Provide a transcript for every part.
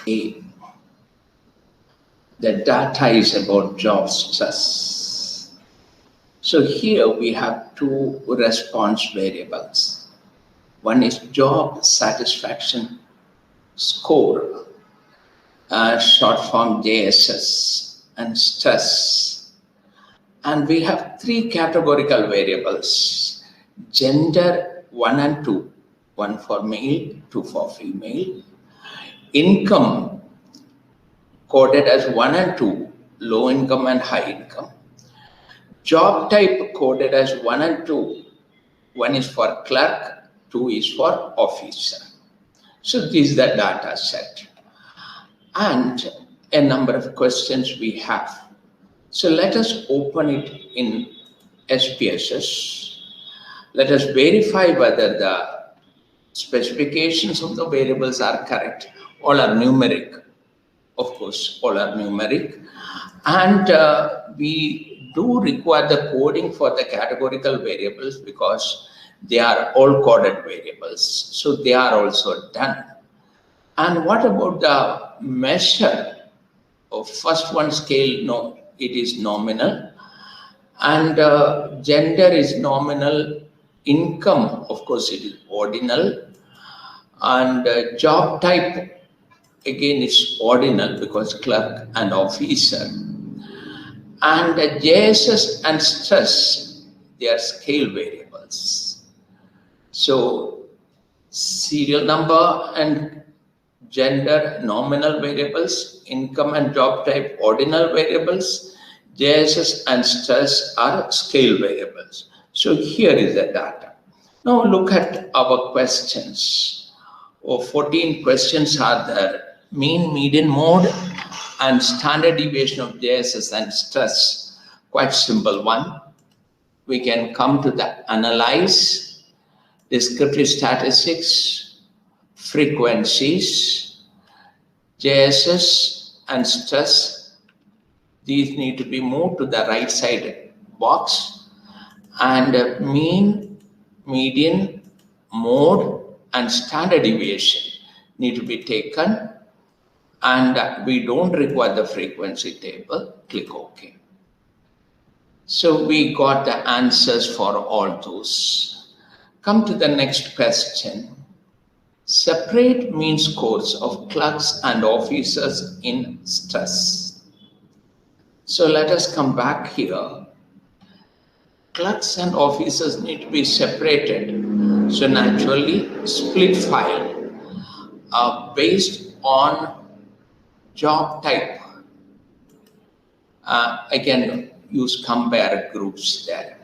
A. The data is about job stress. So here we have two response variables. One is job satisfaction score, short form JSS, and stress. And we have three categorical variables: gender 1 and 2, 1 for male, 2 for female; income coded as 1 and 2, low income and high income; job type coded as 1 and 2, 1 is for clerk, 2 is for officer. So this is the data set and a number of questions we have. So let us open it in SPSS. Let us verify whether the specifications of the variables are correct. All are numeric. Of course, all are numeric. And we do require the coding for the categorical variables because they are all coded variables. So they are also done. And what about the measure of first one scale? No, it is nominal. And gender is nominal. Income, of course, it is ordinal. And job type, again, is ordinal because clerk and officer. And JSS and stress, they are scale variables. So serial number and gender nominal variables, income and job type ordinal variables, JSS and stress are scale variables. So here is the data. Now look at our questions. 14 questions are there: mean, median, mode, and standard deviation of JSS and stress. Quite simple one. We can come to the analyze, descriptive statistics, frequencies, JSS and stress. These need to be moved to the right side box, and mean, median, mode, and standard deviation need to be taken, and we don't require the frequency table. Click OK. So we got the answers for all those. Come to the next question. Separate mean scores of clerks and officers in stress. So let us come back here. Clerks and officers need to be separated. So naturally, split file based on job type. Again, use compare groups there.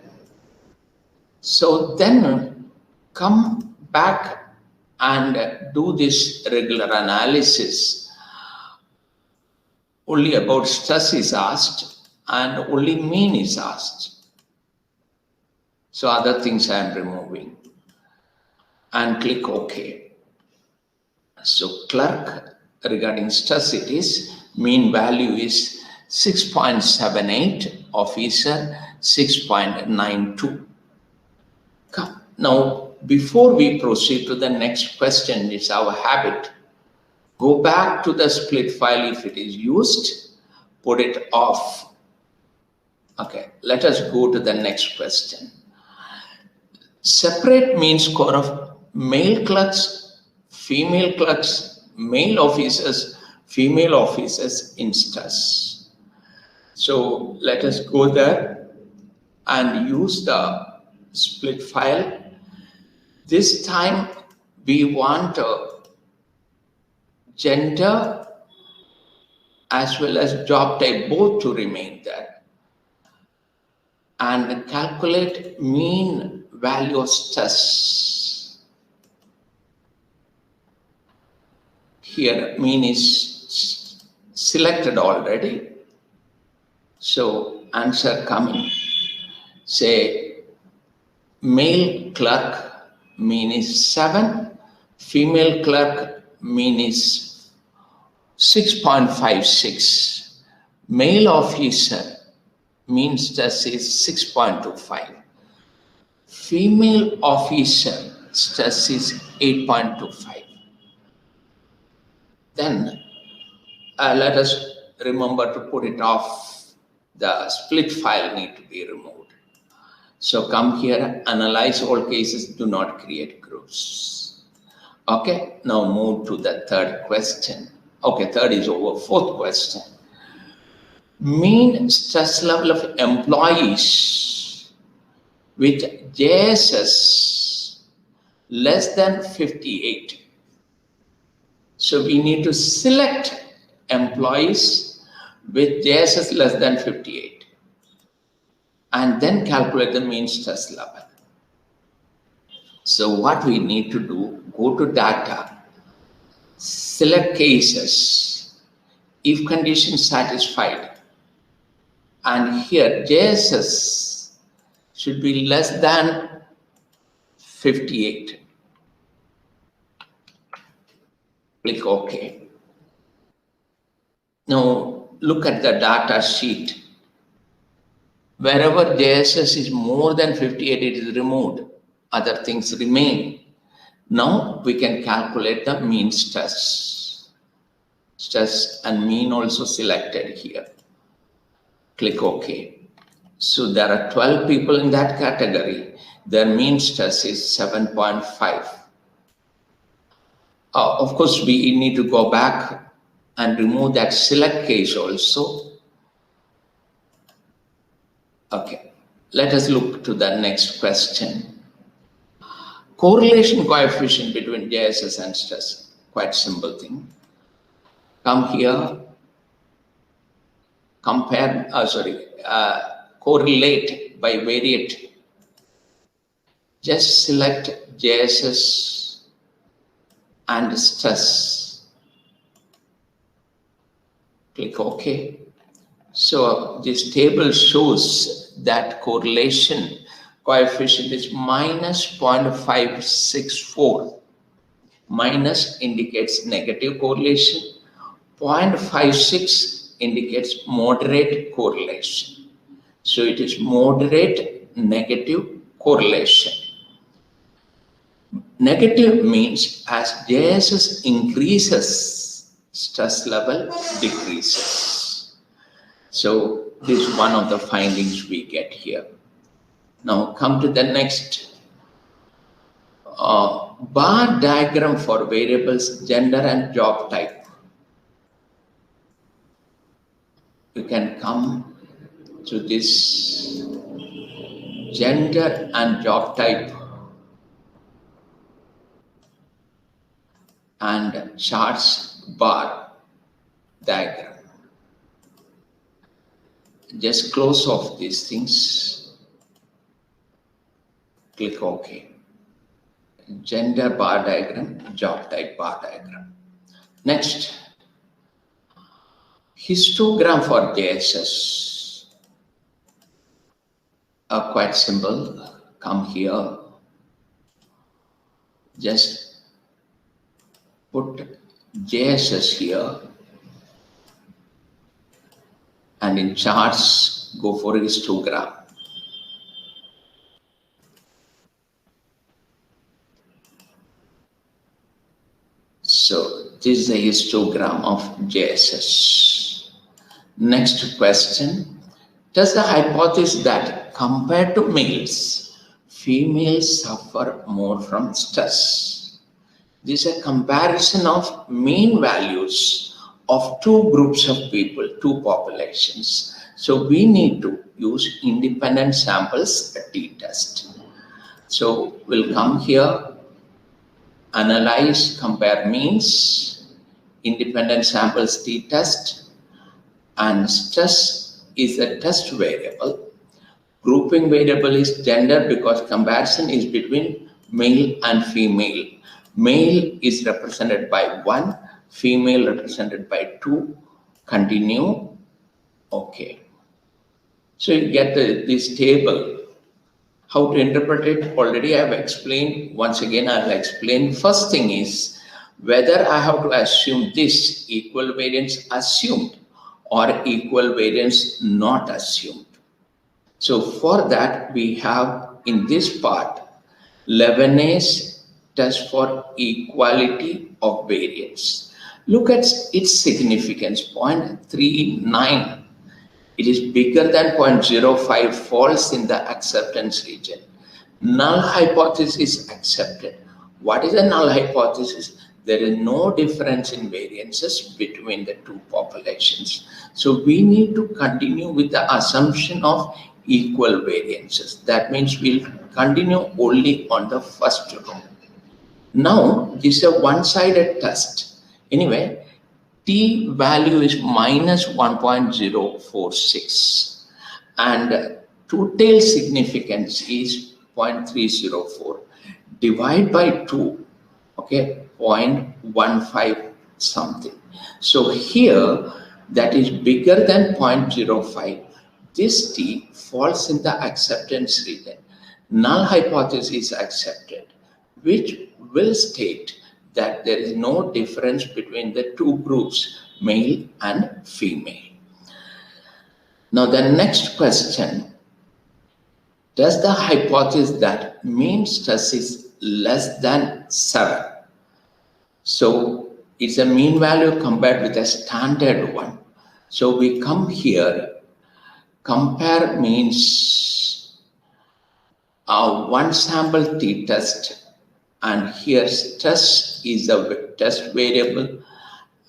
So then come back and do this regular analysis. Only about stress is asked and only mean is asked. So other things I am removing. And click OK. So clerk, regarding stress it is, mean value is 6.78, officer 6.92. Come. Now, before we proceed to the next question, it's our habit. Go back to the split file if it is used, put it off. Okay, let us go to the next question. Separate mean score of male clerks, female clerks, male officers, female officers in stress. So let us go there and use the split file. This time we want gender as well as job type both to remain there, and calculate mean value of stress. Here mean is selected already. So answer coming. Say male clerk mean is 7, female clerk mean is 6.56, male officer mean stress is 6.25, female officer stress is 8.25. Then Let us remember to put it off. The split file need to be removed. So come here, analyze all cases, do not create groups. Okay, now move to the third question. Okay, third is over. Fourth question. Mean stress level of employees with JSS less than 58. So we need to select employees with JSS less than 58 and then calculate the mean stress level. So what we need to do, go to data, select cases, if condition satisfied, and here JSS should be less than 58. Click OK. Now look at the data sheet. Wherever JSS is more than 58, it is removed. Other things remain. Now we can calculate the mean stress. Stress and mean also selected here. Click OK. So there are 12 people in that category. Their mean stress is 7.5. Of course, we need to go back and remove that select case also. Okay, let us look to the next question. Correlation coefficient between JSS and stress. Quite simple thing. Come here, compare, correlate by variate. Just select JSS and stress. Click OK. So this table shows that correlation coefficient is minus 0.564. Minus indicates negative correlation. 0.56 indicates moderate correlation. So it is moderate negative correlation. Negative means as JSS increases, stress level decreases. So this is one of the findings we get here. Now come to the next bar diagram for variables gender and job type. You can come to this gender and job type and charts bar diagram. Just close off these things. Click OK. Gender bar diagram, job type bar diagram. Next, histogram for JSS. Quite simple. Come here. Just put JSS here. And in charts, go for histogram. So this is a histogram of JSS. Next question. Does the hypothesis that compared to males, females suffer more from stress? This is a comparison of mean values of two groups of people, two populations. So we need to use independent samples t-test. So we'll come here, analyze, compare means, independent samples t-test, and stress is a test variable. Grouping variable is gender because comparison is between male and female. Male is represented by 1, female represented by 2. Continue. Okay. So you get this table. How to interpret it already I have explained. Once again I will explain. First thing is whether I have to assume this equal variance assumed or equal variance not assumed. So for that we have in this part 11A's test for equality of variance. Look at its significance, 0.39. It is bigger than 0.05, falls in the acceptance region. Null hypothesis accepted. What is a null hypothesis? There is no difference in variances between the two populations. So we need to continue with the assumption of equal variances. That means we'll continue only on the first row. Now, this is a one-sided test. Anyway, t value is minus 1.046 and two-tail significance is 0.304. Divide by 2, okay, 0.15 something. So here, that is bigger than 0.05. This t falls in the acceptance region. Null hypothesis is accepted, which will state that there is no difference between the two groups, male and female. Now the next question, does the hypothesis that mean stress is less than 7? So it's a mean value compared with a standard one. So we come here, compare means one sample t-test, and here stress is a test variable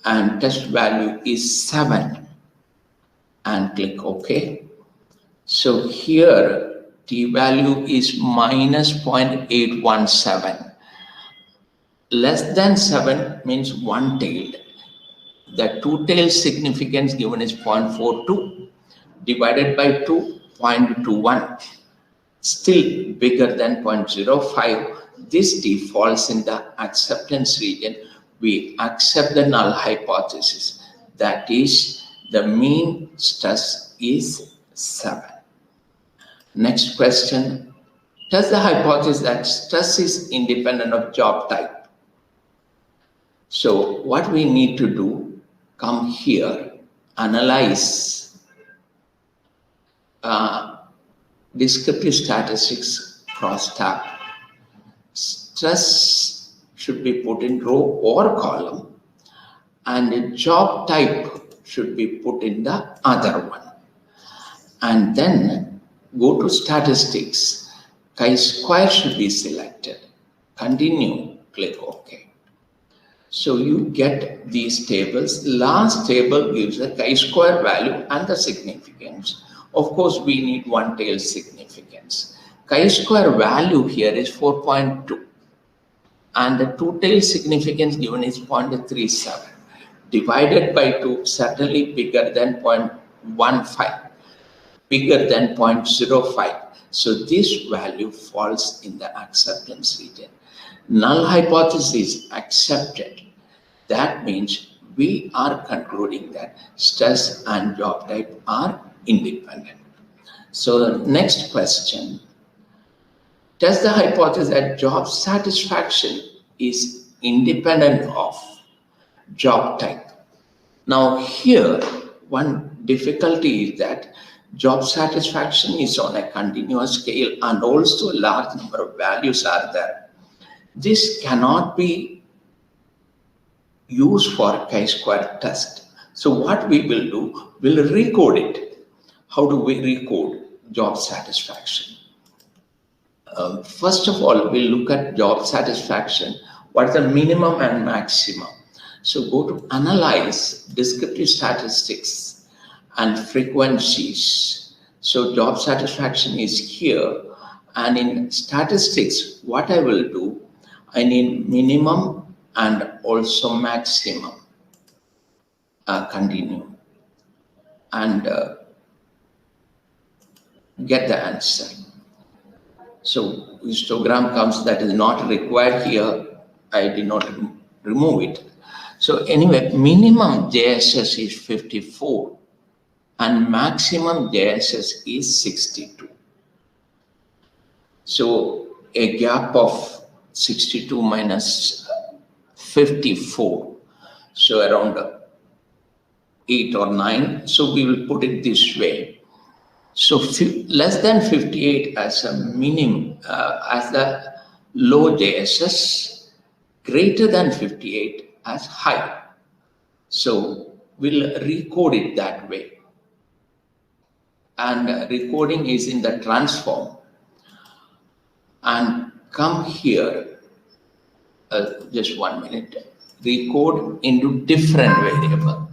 and test value is 7 and click OK. So here t value is minus 0.817. Less than 7 means one-tailed. The two-tailed significance given is 0.42 divided by 2, 0.21. Still bigger than 0.05. This t falls in the acceptance region. We accept the null hypothesis. That is, the mean stress is 7. Next question. Does the hypothesis that stress is independent of job type? So what we need to do, come here, analyze descriptive statistics crosstab. Stress should be put in row or column and the job type should be put in the other one. And then go to statistics. Chi-square should be selected. Continue, click OK. So you get these tables. Last table gives the chi-square value and the significance. Of course, we need one-tailed significance. Chi-square value here is 4.2. And the two-tailed significance given is 0.37. Divided by 2, certainly bigger than 0.15, bigger than 0.05. So this value falls in the acceptance region. Null hypothesis accepted. That means we are concluding that stress and job type are independent. So the next question. Does the hypothesis that job satisfaction is independent of job type? Now here, one difficulty is that job satisfaction is on a continuous scale and also a large number of values are there. This cannot be used for chi-square test. So what we will do, we'll recode it. How do we recode job satisfaction? First of all, we'll look at job satisfaction. What is the minimum and maximum? So go to analyze descriptive statistics and frequencies. So job satisfaction is here. And in statistics, what I will do, I need minimum and also maximum. Continue. And get the answer. So histogram comes, that is not required here. I did not remove it. So anyway, minimum JSS is 54 and maximum JSS is 62. So a gap of 62 minus 54. So around 8 or 9. So we will put it this way. So less than 58 as a minimum, as the low JSS, greater than 58 as high. So we'll recode it that way. And recoding is in the transform. And come here, just 1 minute, recode into different variable.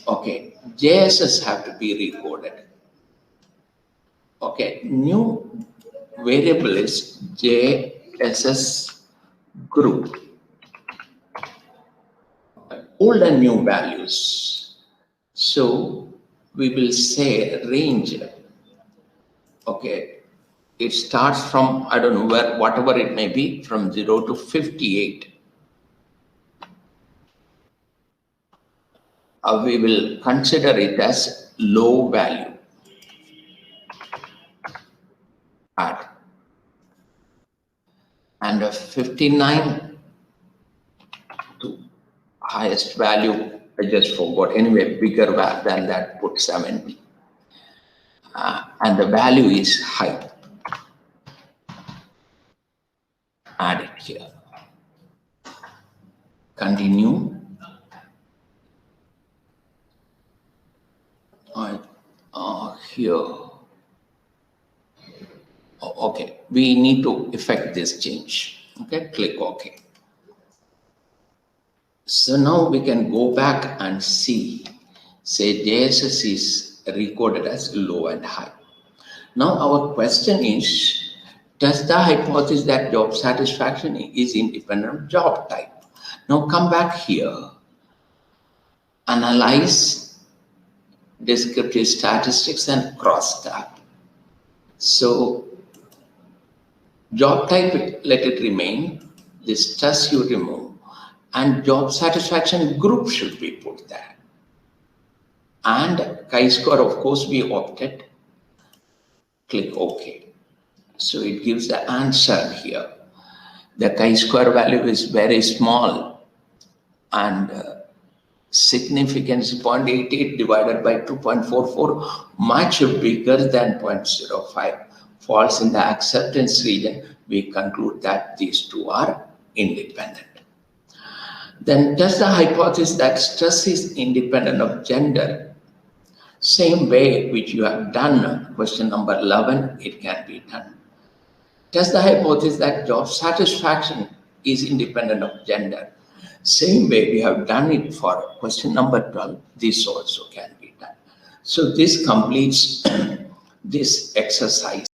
Okay, JSS have to be recoded. Okay, new variable is JSS group. Old and new values. So we will say range. Okay, it starts from, I don't know, where, whatever it may be, from 0 to 58. We will consider it as low value. Add. And 59 to highest value, I just forgot. Anyway, bigger than that, put 70. And the value is high. Add it here. Continue. Here. Okay, we need to effect this change. Okay, click OK. So now we can go back and see, say JSS is recorded as low and high. Now our question is, does the hypothesis that job satisfaction is independent of job type? Now come back here, analyze descriptive statistics and cross tab. So job type, let it remain. This stress you remove, and job satisfaction group should be put there. And chi-square, of course, we opted. Click OK. So it gives the answer here. The chi-square value is very small, and significance 0.88 divided by 2.44, much bigger than 0.05. Falls in the acceptance region, we conclude that these two are independent. Then test the hypothesis that stress is independent of gender. Same way which you have done, question number 11, it can be done. Test the hypothesis that job satisfaction is independent of gender. Same way we have done it for question number 12, this also can be done. So this completes this exercise.